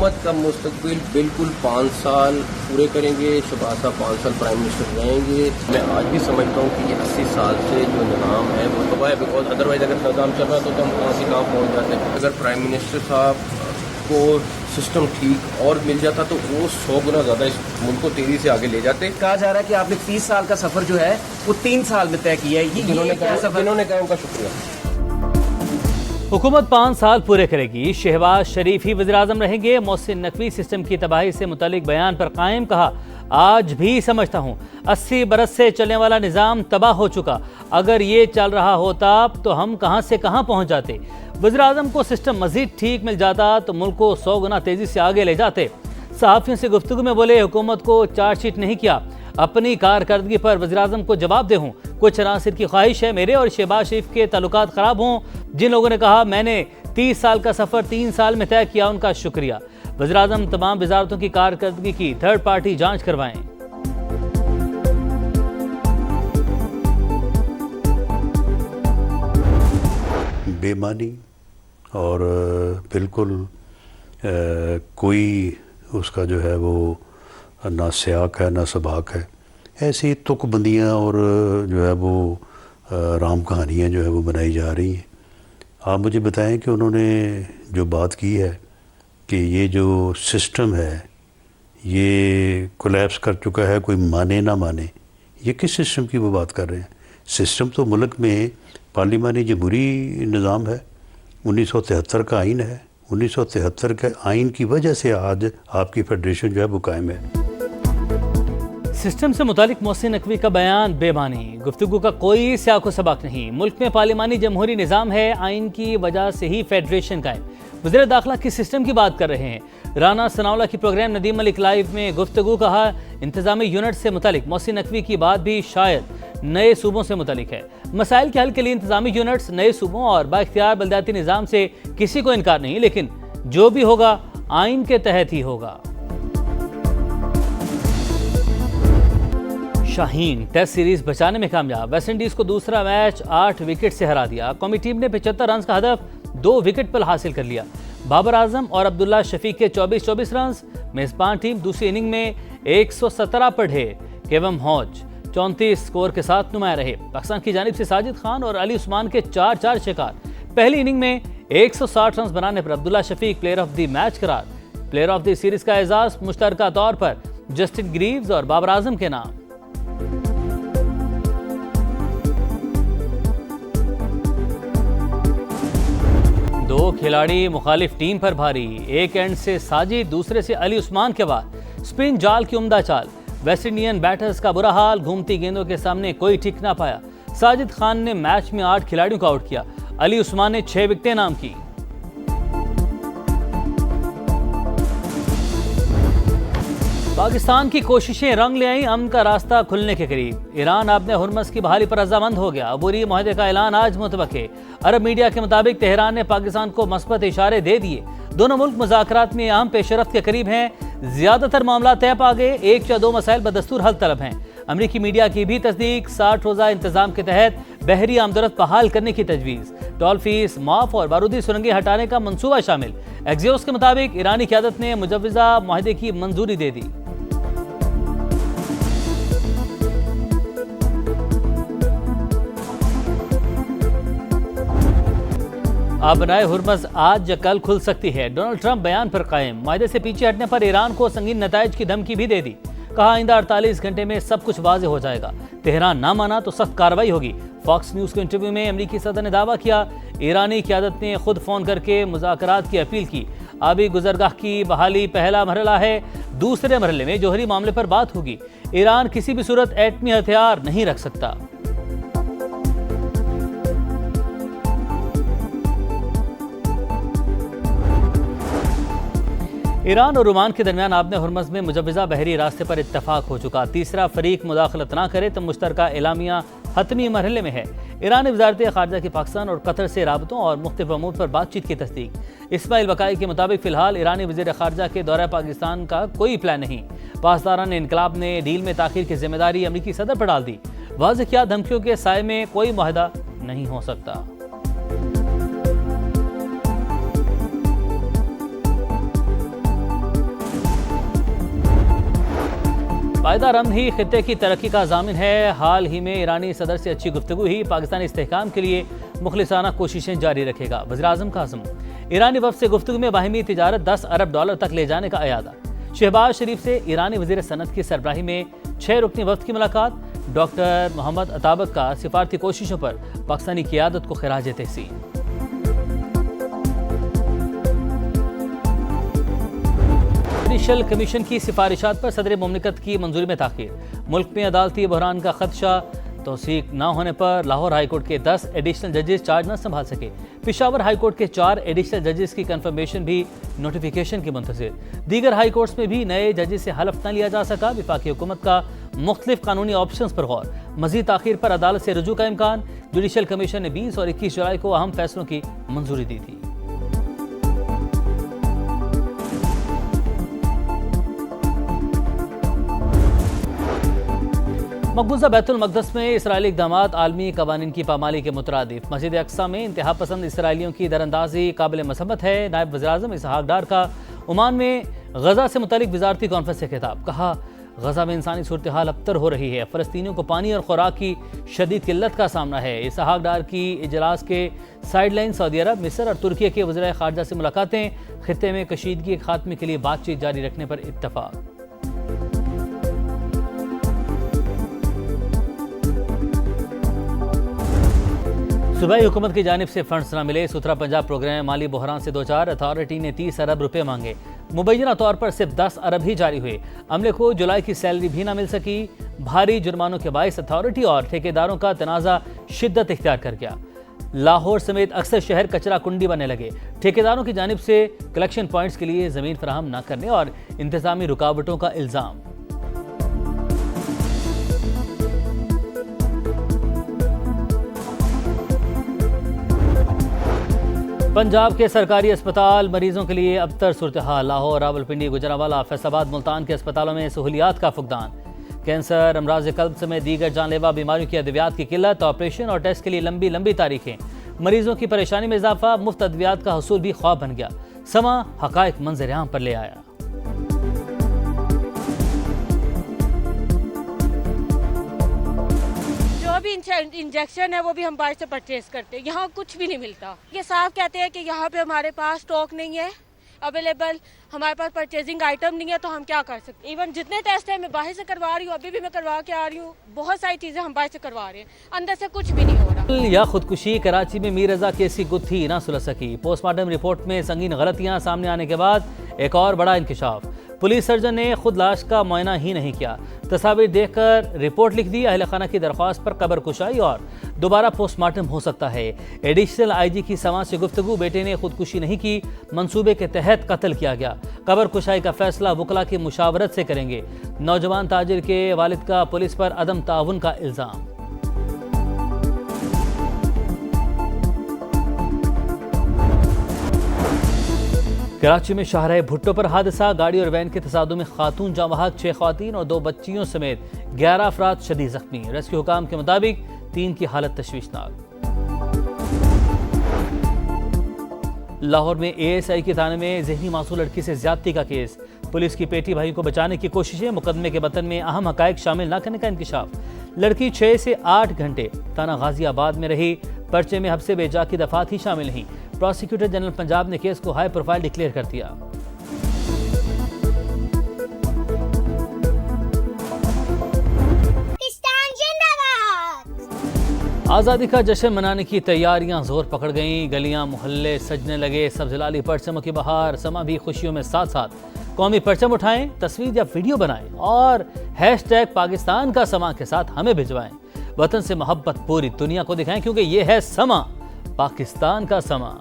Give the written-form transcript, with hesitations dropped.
हुकूमत का मुस्तकबिल बिल्कुल 5 साल पूरे करेंगे। शहबाज साहब 5 साल प्राइम मिनिस्टर रहेंगे। मैं आज भी समझता हूँ कि ये 80 साल से जो निज़ाम है वो तबाह है, बिकॉज अदरवाइज अगर निज़ाम चल रहा तो हम कहाँ से कहाँ पहुँच जाते। अगर प्राइम मिनिस्टर साहब को सिस्टम ठीक और मिल जाता तो वो 100 गुना ज़्यादा इस मुल्क को तेज़ी से आगे ले जाते। कहा जा रहा है कि आपने 30 साल का सफ़र जो है वो 3 साल में तय किया है। जिन्होंने कहा उनका शुक्रिया। हुकूमत 5 साल पूरे करेगी। शहबाज शरीफ ही वज़ीर-ए-आज़म रहेंगे। मोहसिन नकवी सिस्टम की तबाही से मुतालिक बयान पर कायम कहा, आज भी समझता हूँ 80 बरस से चलने वाला निज़ाम तबाह हो चुका। अगर ये चल रहा होता तो हम कहाँ से कहाँ पहुँच जाते। वज़ीर-ए-आज़म को सिस्टम मज़ीद ठीक मिल जाता तो मुल्क को 100 गुना तेज़ी से आगे ले जाते। सहाफ़ियों से गुफ्तगू में बोले, हुकूमत को चार्जशीट नहीं किया, अपनी कारकर्दगी पर वज़ीर-ए-आज़म को जवाब दे हूँ। कुछ अनासिर की ख्वाहिश है मेरे और शहबाज शरीफ के ताल्लुकात ख़राब हों। जिन लोगों ने कहा मैंने 30 साल का सफ़र 3 साल में तय किया, उनका शुक्रिया। वज़ीर-ए-आज़म तमाम वज़ारतों की कारकर्दगी की थर्ड पार्टी जाँच करवाएँ। बेमानी और बिल्कुल कोई उसका जो है वो ना सियाक है ना सबाक है, ऐसी तुकबंदियाँ और जो है वो राम कहानियाँ जो है वो बनाई जा रही हैं। आप मुझे बताएं कि उन्होंने जो बात की है कि ये जो सिस्टम है ये कोलैप्स कर चुका है, कोई माने ना माने, ये किस सिस्टम की वो बात कर रहे हैं। सिस्टम तो मुल्क में पार्लिमानी जमहूरी निज़ाम है, 1973 का आइन है। 1973 के आइन की वजह से आज आपकी फेडरेशन जो है वो कायम है। सिस्टम से मुतालिक मोहसिन नकवी का बयान बेमानी, गुफ्तगू का कोई सियाको सबक नहीं। मुल्क में पार्लिमानी जमहूरी निज़ाम है, आइन की वजह से ही फेडरेशन कायम। वज़ीर दाखिला किस सिस्टम की बात कर रहे हैं। राना सनाउल्लाह की प्रोग्राम नदीम मलिक लाइव में गुफ्तगू, कहा इंतज़ामी यूनिट से मुतालिक मोहसिन नकवी की बात भी शायद नए सूबों से मुतालिक है। मसाइल के हल के लिए इंतज़ामी यूनिट्स नए सूबों और बाइख्तियार बलदियाती निज़ाम से किसी को इनकार नहीं, लेकिन जो भी होगा आइन के तहत ही होगा। शाहीन टेस्ट सीरीज बचाने में कामयाब, वेस्ट इंडीज को दूसरा मैच 8 विकेट से हरा दिया। कौमी टीम ने 75 रन का हदफ 2 विकेट पर हासिल कर लिया। बाबर आजम और अब्दुल्ला शफीक के 24-24 रन। मेजबान टीम दूसरी इनिंग में 117 पर ढेर। केवम हौज 34 स्कोर के साथ नुमाया रहे। पाकिस्तान की जानिब से साजिद खान और अली उस्मान के 4-4 शिकार। पहली इनिंग में 160 रन बनाने पर Abdullah Shafique player of the match करार। प्लेयर ऑफ द सीरीज का एजाज मुश्तरका तौर पर जस्टिन ग्रीव्स और बाबर आजम के नाम। दो खिलाड़ी मुखालिफ टीम पर भारी, एक एंड से साजिद, दूसरे से अली उस्मान के बाद स्पिन जाल की उम्दा चाल। वेस्ट इंडियन बैटर्स का बुरा हाल, घूमती गेंदों के सामने कोई टिक ना पाया। साजिद खान ने मैच में 8 खिलाड़ियों को आउट किया। अली उस्मान ने 6 विकेटें नाम की। पाकिस्तान की कोशिशें रंग ले आई, अमन का रास्ता खुलने के करीब। ईरान आपने हुर्मस की बहाली पर रजामंद हो गया। अबूरी मुआहदे का ऐलान आज मुतवक्के। अरब मीडिया के मुताबिक तेहरान ने पाकिस्तान को मस्बत इशारे दे दिए। दोनों मुल्क मुज़ाकरात में अहम पेशरफ्त के करीब हैं। ज्यादातर मामला तय पा गए, 1 या 2 मसाइल बदस्तूर हल तलब हैं। अमरीकी मीडिया की भी तस्दीक, 60 रोज़ा इंतजाम के तहत बहरी आमदरफ्त बहाल करने की तजवीज़। टोल फीस माफ और बारूदी सुरंगें हटाने का मंसूबा शामिल। एक्सियोस के मुताबिक ईरानी क़यादत ने मुजव्वज़ा मुआहदे की मंजूरी दे दी। अब बनाए हुर्मस आज या कल खुल सकती है। डोनाल्ड ट्रंप बयान पर कायम। मुआहदे से पीछे हटने पर ईरान को संगीन नताइज की धमकी भी दे दी। कहा आइंदा 48 घंटे में सब कुछ वाज़े हो जाएगा। तेहरान ना माना तो सख्त कार्रवाई होगी। फॉक्स न्यूज़ के इंटरव्यू में अमरीकी सदर ने दावा किया, ईरानी क़यादत ने खुद फ़ोन करके मुज़ाकरात की अपील की। आबी गुजरगाह की बहाली पहला मरहला है, दूसरे मरहले में जौहरी मामले पर बात होगी। ईरान किसी भी सूरत एटमी हथियार नहीं रख सकता। ईरान और ओमान के दरमियान आबने हुर्मस में मुजव्वज़ा बहरी रास्ते पर इत्तफाक हो चुका। तीसरा फरीक मुदाखलत ना करे तो मुश्तरका एलामिया हतमी मरहले में है। ईरानी वज़ारत ख़ारजा की पाकिस्तान और कतर से राबतों और मुख्तलिफ अमूर पर बातचीत की तस्दीक। इस्माइल बकाई के मुताबिक फ़िलहाल ईरानी वज़ीर ख़ारजा के दौरा पाकिस्तान का कोई प्लान नहीं। पासदारान इनकलाब ने डील में ताख़ीर की जिम्मेदारी अमरीकी सदर पर डाल दी। वाज़ेह किया, धमकियों के साए में कोई मुआहदा नहीं हो सकता। پائیدار امن ہی خطے کی ترقی کا ضامن ہے. حال ہی میں ایرانی صدر سے اچھی گفتگو ہی پاکستانی استحکام کے لیے مخلصانہ کوششیں جاری رکھے گا. وزیراعظم کا عزم. ایرانی وفد سے گفتگو میں باہمی تجارت $10 ارب تک لے جانے کا اعادہ. شہباز شریف سے ایرانی وزیر صنعت کی سربراہی میں 6 رکنی وفد کی ملاقات. ڈاکٹر محمد عطابک کا سفارتی کوششوں پر پاکستانی قیادت کو خراج تحسین. جوڈیشل کمیشن کی سفارشات پر صدر مملکت کی منظوری میں تاخیر. ملک میں عدالتی بحران کا خدشہ. توثیق نہ ہونے پر لاہور ہائی کورٹ کے 10 ایڈیشنل ججز چارج نہ سنبھال سکے. پشاور ہائی کورٹ کے 4 ایڈیشنل ججز کی کنفرمیشن بھی نوٹیفیکیشن کی منتظر. دیگر ہائی کورٹس میں بھی نئے ججز سے حلف نہ لیا جا سکا. وفاقی حکومت کا مختلف قانونی آپشنز پر غور. مزید تاخیر پر عدالت سے رجوع کا امکان. جوڈیشل کمیشن نے 20 اور 21 جولائی کو اہم فیصلوں کی منظوری دی تھی. مقبوضہ بیت المقدس میں اسرائیلی اقدامات عالمی قوانین کی پامالی کے مترادف. مسجد اقصی میں انتہا پسند اسرائیلیوں کی دراندازی قابل مذمت ہے. نائب وزیراعظم اسحاق ڈار کا عمان میں غزہ سے متعلق وزارتی کانفرنس سے خطاب. کہا غزہ میں انسانی صورتحال ابتر ہو رہی ہے. فلسطینیوں کو پانی اور خوراک کی شدید قلت کا سامنا ہے. اسحاق ڈار کی اجلاس کے سائیڈ لائن سعودی عرب، مصر اور ترکی کے وزرائے خارجہ سے ملاقاتیں. خطے میں کشیدگی کے خاتمے کے لیے بات چیت جاری رکھنے پر اتفاق. صوبائی حکومت کی جانب سے فنڈز نہ ملے. ستھرا پنجاب پروگرام مالی بحران سے دوچار. اتھارٹی نے 30 ارب روپے مانگے. مبینہ طور پر صرف 10 ارب ہی جاری ہوئے. عملے کو جولائی کی سیلری بھی نہ مل سکی. بھاری جرمانوں کے باعث اتھارٹی اور ٹھیکیداروں کا تنازع شدت اختیار کر گیا. لاہور سمیت اکثر شہر کچرا کنڈی بننے لگے. ٹھیکیداروں کی جانب سے کلیکشن پوائنٹس کے لیے زمین فراہم نہ کرنے اور انتظامی رکاوٹوں کا الزام. پنجاب کے سرکاری اسپتال مریضوں کے لیے ابتر صورتحال. لاہور، راولپنڈی، گجرانوالہ، فیصل آباد، ملتان کے اسپتالوں میں سہولیات کا فقدان. کینسر، امراض قلب سمیت دیگر جان لیوا بیماریوں کی ادویات کی قلت. آپریشن اور ٹیسٹ کے لیے لمبی تاریخیں. مریضوں کی پریشانی میں اضافہ. مفت ادویات کا حصول بھی خواب بن گیا. سما حقائق منظر عام پر لے آیا. بھی انجیکشن ہے وہ بھی ہم باہر سے پرچیز کرتے ہیں. یہاں کچھ بھی نہیں ملتا. یہ صاف کہتے ہیں کہ یہاں پہ ہمارے پاس اسٹاک نہیں ہے اویلیبل. ہمارے پاس پرچیزنگ آئٹم نہیں ہے تو ہم کیا کر سکتے. ایون جتنے ٹیسٹ ہیں میں باہر سے کروا رہی ہوں. ابھی بھی میں کروا کے آ رہی ہوں. بہت ساری چیزیں ہم باہر سے کروا رہے ہیں. اندر سے کچھ بھی نہیں ہو رہا. یا خودکشی. کراچی میں میر رضا کیسی گتھی نہ سلجھ سکی. پوسٹ مارٹم رپورٹ میں سنگین غلطیاں سامنے آنے کے بعد ایک اور بڑا انکشاف. پولیس سرجن نے خود لاش کا معائنہ ہی نہیں کیا. تصاویر دیکھ کر رپورٹ لکھ دی. اہل خانہ کی درخواست پر قبر کشائی اور دوبارہ پوسٹ مارٹم ہو سکتا ہے. ایڈیشنل آئی جی کی سما سے گفتگو. بیٹے نے خودکشی نہیں کی، منصوبے کے تحت قتل کیا گیا. قبر کشائی کا فیصلہ وکلاء کی مشاورت سے کریں گے. نوجوان تاجر کے والد کا پولیس پر عدم تعاون کا الزام. کراچی میں شاہراہ بھٹو پر حادثہ. گاڑی اور وین کے تصادم میں خاتون جاں بحق، 6 خواتین اور 2 بچیوں سمیت 11 افراد شدید زخمی. ریسکیو حکام کے مطابق 3 کی حالت تشویشناک. لاہور میں اے ایس آئی کے تھانے میں ذہنی معصوم لڑکی سے زیادتی کا کیس. پولیس کی پیٹی بھائی کو بچانے کی کوششیں. مقدمے کے متن میں اہم حقائق شامل نہ کرنے کا انکشاف. لڑکی 6 سے 8 گھنٹے تھانہ غازی آباد میں رہی. پرچے میں حبس بے جا کی دفعات ہی شامل نہیں. پروسیکیوٹر جنرل پنجاب نے کیس کو ہائی پروفائل ڈکلیئر کر دیا. آزادی کا جشن منانے کی تیاریاں زور پکڑ گئیں. گلیاں محلے سجنے لگے. سبز-لالی پرچموں کی بہار. سما بھی خوشیوں میں ساتھ ساتھ قومی پرچم اٹھائیں، تصویر یا ویڈیو بنائیں اور #، پاکستان کا سما کے ساتھ ہمیں بھجوائیں. وطن سے محبت پوری دنیا کو دکھائیں کیونکہ یہ ہے سما، پاکستان کا سما.